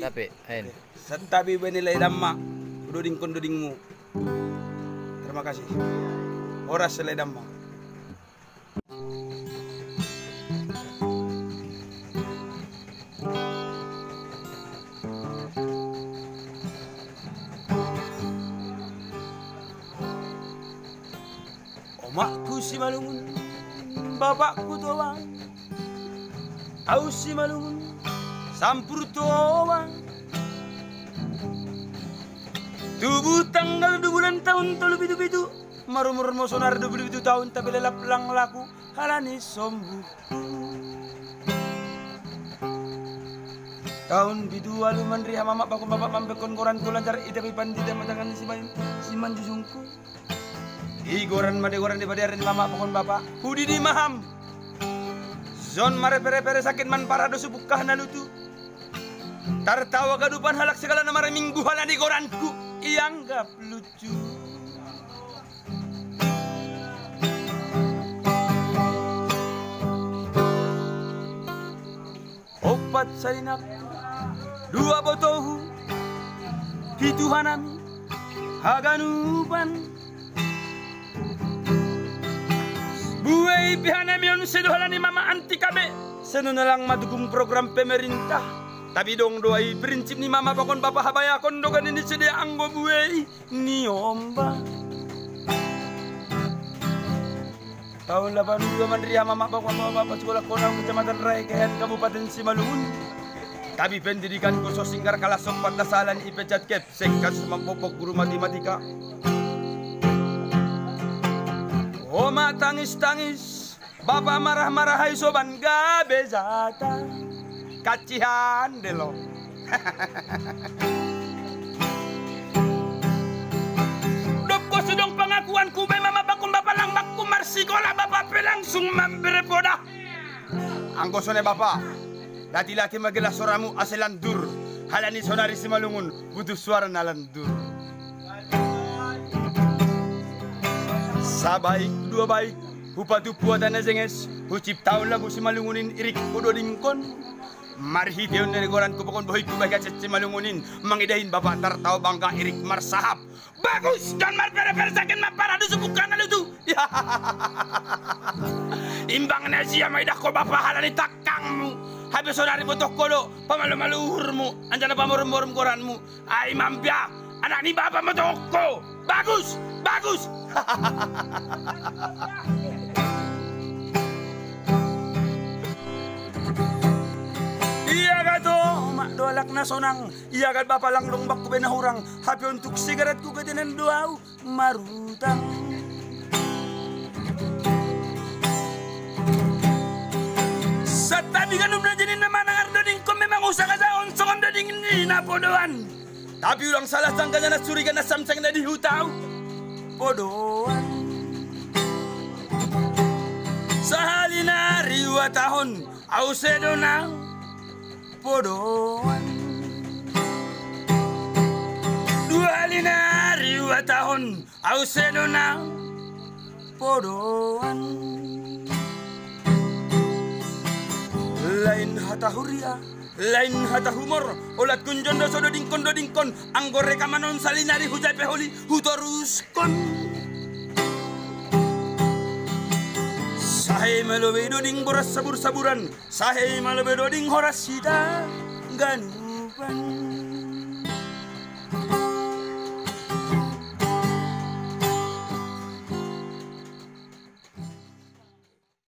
Tapi, ayun. Sa tabi ba nila idamma, duding-kunduding mo. Terima kasih. Oras sila idamma. Omakku si malungun, bapakku tua, au si malungun, sampur tua. Tubuh tanggal 2 bulan tahun tolu bitu-bitu, marumur mo sonar 27 tahun tapi lelap lang laku halani sombu. Tahun bidu alu mandri hama bakun bapak mambekon koran ko lancar itapi pandida matangan si manjusungku. Igoran made goran di badiaran mama bakun bapak. Hudi di maham. Zon mare pere sakit man parado subukah nalutu. Tertawa gadupan halak segala nama minggu halan di koranku. Ianggap lucu. Opat salinak, 2 botohu, pitu hanami, haganupan. Buai pihanami on sedohalani mama anti kabe. Seno nalang madukung program pemerintah. Tapi dong doai prinsip ni mama bakon bapak habaya kondogan ini sedia anggo buai ni omba. Tahun 82 mandri mama bakon bapak sekolah konang kecamatan Rai Kayan Kabupaten Simalungun. Tapi pendidikan khusus singkar kalah sopat dasalan ipecat kepsek kasus mampopok guru matematika. Oma tangis-tangis, bapak marah-marah hai soban gabezata. Kacihan delo. Doko sedong pengakuan ku be mama bakun bapak lang bakku marsikola bapak pe langsung memberi poda. Anggosone bapak. Lati-lati magilas soramu aselandur. Halani sonari Simalungun butuh suara nalandur. Sabaik dua baik. Hupatu puatan nazenges. Hucip tahun lagu Simalungunin irik kudo dingkon. Marhi deon dari goran kupokon boy ku baga cece malungunin mangidahin bapak tertawa bangga irik marsahap bagus dan mar pere sakin ma paradu subukan lalu tu imbang nasia maidah ko bapak halani takangmu habis saudari botoh kolo pamalu-malu uhurmu anjana pamurum-murum goranmu ai mampia anak ni bapak motoko bagus iya gato, mak dolak na sonang. Iya gat bapak lang longbak ko benahurang. Happy untuk sigaret ko gatinan doaw marutang. Sa tabi ganun na dinin naman ang ardoding ko memang usa ka sa onsong ardoding ni napodoan. Tapi ulang salah sangka na surigan na samsang na dihutaw. Podoan. Sa halina riwa tahon, ausedo na. Podoan 2 halina 2 tahun auseno na podoan lain hata huria lain hata humor ulat kunjon doso dodingkon anggore kamanon salinari hujai peholi hutoruskon Sahe malobe doding boras sabur-saburan Sahe malobe doding horas sida ganupan